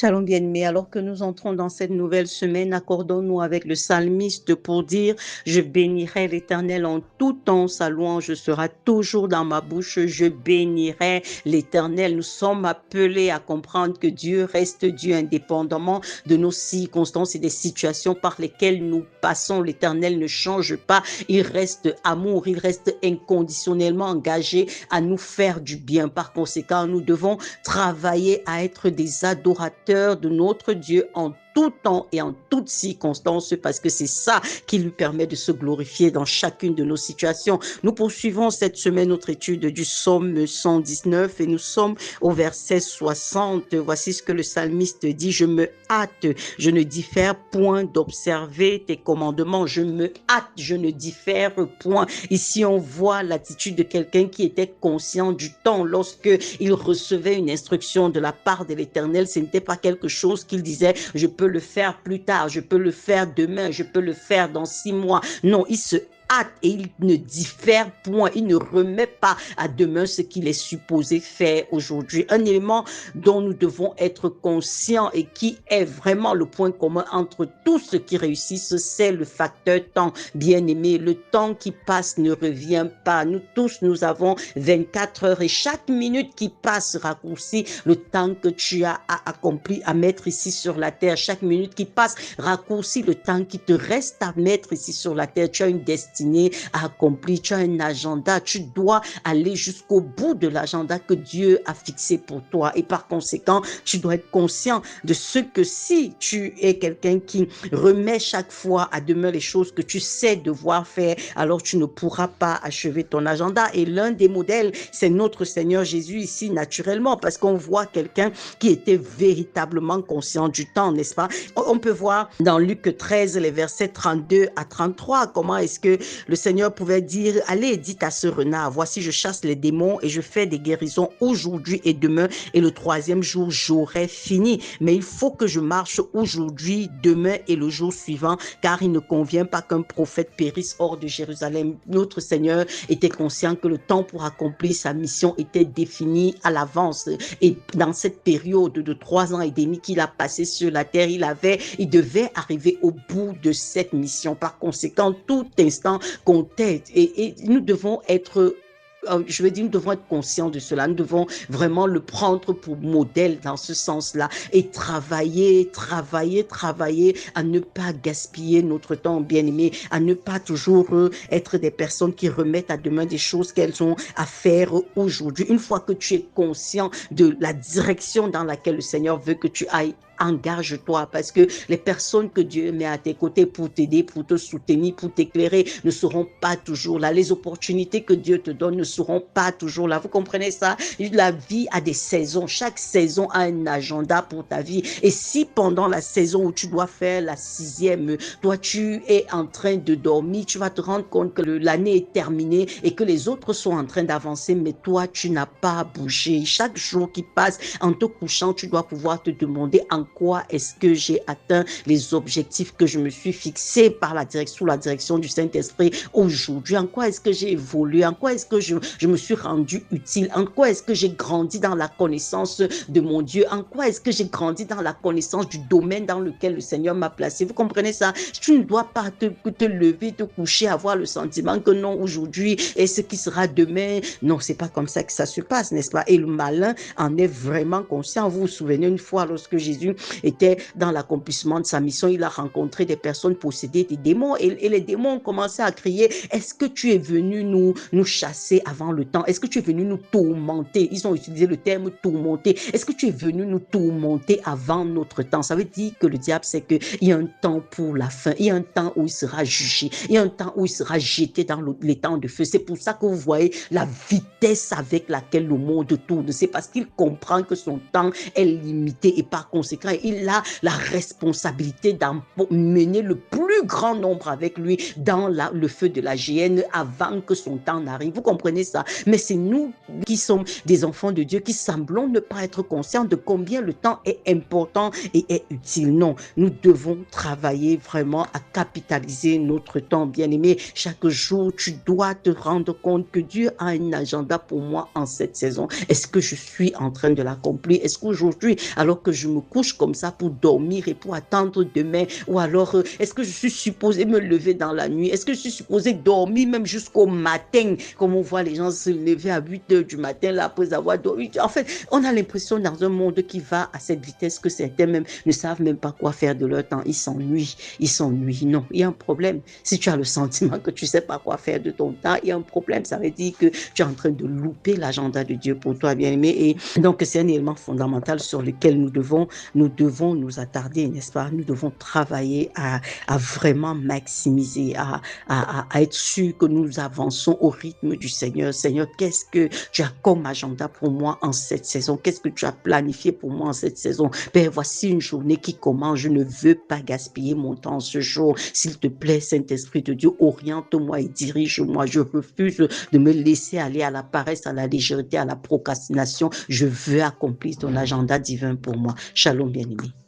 Shalom bien-aimés, alors que nous entrons dans cette nouvelle semaine, accordons-nous avec le psalmiste pour dire: je bénirai l'Éternel en tout temps, sa louange sera toujours dans ma bouche, je bénirai l'Éternel. Nous sommes appelés à comprendre que Dieu reste Dieu indépendamment de nos circonstances et des situations par lesquelles nous passons. L'Éternel ne change pas, il reste amour, il reste inconditionnellement engagé à nous faire du bien. Par conséquent, nous devons travailler à être des adorateurs de notre Dieu en tout temps et en toutes circonstances, parce que c'est ça qui lui permet de se glorifier dans chacune de nos situations. Nous poursuivons cette semaine notre étude du psaume 119 et nous sommes au verset 60. Voici ce que le psalmiste dit: je me hâte, je ne diffère point d'observer tes commandements. Je me hâte, je ne diffère point. Ici, on voit l'attitude de quelqu'un qui était conscient du temps. Lorsque il recevait une instruction de la part de l'Éternel, ce n'était pas quelque chose qu'il disait: je peux le faire plus tard, je peux le faire demain, je peux le faire dans 6 mois. Non, il se hâte et il ne diffère point, il ne remet pas à demain ce qu'il est supposé faire aujourd'hui. Un élément dont nous devons être conscients et qui est vraiment le point commun entre tous ceux qui réussissent, c'est le facteur temps. Bien aimé, le temps qui passe ne revient pas. Nous tous, nous avons 24 heures et chaque minute qui passe raccourcit le temps que tu as accompli à mettre ici sur la terre. Chaque minute qui passe raccourcit le temps qui te reste à mettre ici sur la terre. Tu as une destinée à accomplir, tu as un agenda, tu dois aller jusqu'au bout de l'agenda que Dieu a fixé pour toi, et par conséquent, tu dois être conscient de ce que si tu es quelqu'un qui remet chaque fois à demain les choses que tu sais devoir faire, alors tu ne pourras pas achever ton agenda. Et l'un des modèles, c'est notre Seigneur Jésus ici, naturellement, parce qu'on voit quelqu'un qui était véritablement conscient du temps, n'est-ce pas? On peut voir dans Luc 13, les versets 32 à 33, comment est-ce que le Seigneur pouvait dire: allez, dites à ce renard, voici je chasse les démons et je fais des guérisons aujourd'hui et demain, et le 3e jour j'aurai fini. Mais il faut que je marche aujourd'hui, demain et le jour suivant, car il ne convient pas qu'un prophète périsse hors de Jérusalem. Notre Seigneur était conscient que le temps pour accomplir sa mission était défini à l'avance, et dans cette période de 3 ans et demi qu'il a passé sur la terre, il devait arriver au bout de cette mission. Par conséquent, tout instant comptait, et nous devons être nous devons être conscients de cela. Nous devons vraiment le prendre pour modèle dans ce sens-là et travailler à ne pas gaspiller notre temps, bien-aimé, à ne pas toujours être des personnes qui remettent à demain des choses qu'elles ont à faire aujourd'hui. Une fois que tu es conscient de la direction dans laquelle le Seigneur veut que tu ailles, engage-toi, parce que les personnes que Dieu met à tes côtés pour t'aider, pour te soutenir, pour t'éclairer, ne seront pas toujours là. Les opportunités que Dieu te donne ne seront pas toujours là. Vous comprenez ça? La vie a des saisons. Chaque saison a un agenda pour ta vie. Et si pendant la saison où tu dois faire la 6e, toi tu es en train de dormir, tu vas te rendre compte que l'année est terminée et que les autres sont en train d'avancer, mais toi tu n'as pas bougé. Chaque jour qui passe, en te couchant, tu dois pouvoir te demander: en quoi est-ce que j'ai atteint les objectifs que je me suis fixés sous la direction du Saint-Esprit aujourd'hui? En quoi est-ce que j'ai évolué? En quoi est-ce que je me suis rendu utile? En quoi est-ce que j'ai grandi dans la connaissance de mon Dieu? En quoi est-ce que j'ai grandi dans la connaissance du domaine dans lequel le Seigneur m'a placé? Vous comprenez ça? Tu ne dois pas te lever, te coucher, avoir le sentiment que non, aujourd'hui est ce qui sera demain. Non, c'est pas comme ça que ça se passe, n'est-ce pas? Et le malin en est vraiment conscient. Vous vous souvenez une fois, lorsque Jésus était dans l'accomplissement de sa mission, il a rencontré des personnes possédées des démons, et les démons ont commencé à crier: est-ce que tu es venu nous chasser avant le temps? Est-ce que tu es venu nous tourmenter? Ils ont utilisé le terme tourmenter. Est-ce que tu es venu nous tourmenter avant notre temps? Ça veut dire que le diable sait qu'il y a un temps pour la fin, il y a un temps où il sera jugé, il y a un temps où il sera jeté dans les temps de feu. C'est pour ça que vous voyez la vitesse avec laquelle le monde tourne. C'est parce qu'il comprend que son temps est limité, et par conséquent, il a la responsabilité d'emmener le plus grand nombre avec lui dans le feu de la géhenne avant que son temps n'arrive. Vous comprenez ça? Mais c'est nous qui sommes des enfants de Dieu qui semblons ne pas être conscients de combien le temps est important et est utile. Non, nous devons travailler vraiment à capitaliser notre temps, bien-aimé. Chaque jour, tu dois te rendre compte que Dieu a un agenda agenda pour moi en cette saison? Est-ce que je suis en train de l'accomplir? Est-ce qu'aujourd'hui, alors que je me couche comme ça pour dormir et pour attendre demain, ou alors est-ce que je suis supposée me lever dans la nuit? Est-ce que je suis supposée dormir même jusqu'au matin, comme on voit les gens se lever à 8 heures du matin là, après avoir dormi? En fait, on a l'impression dans un monde qui va à cette vitesse que certains même ne savent même pas quoi faire de leur temps. Ils s'ennuient. Ils s'ennuient. Non, il y a un problème. Si tu as le sentiment que tu ne sais pas quoi faire de ton temps, il y a un problème. Ça veut dire que tu es en train de louper l'agenda de Dieu pour toi, bien-aimé. Et donc, c'est un élément fondamental sur lequel nous devons nous attarder, n'est-ce pas? Nous devons travailler à vraiment maximiser, à être sûr que nous avançons au rythme du Seigneur. Seigneur, qu'est-ce que tu as comme agenda pour moi en cette saison? Qu'est-ce que tu as planifié pour moi en cette saison? Père, voici une journée qui commence. Je ne veux pas gaspiller mon temps ce jour. S'il te plaît, Saint-Esprit de Dieu, oriente-moi et dirige-moi. Je refuse de me laisser aller à la paresse, à la légèreté, à la procrastination. Je veux accomplir ton agenda divin pour moi. Shalom, bien-aimé.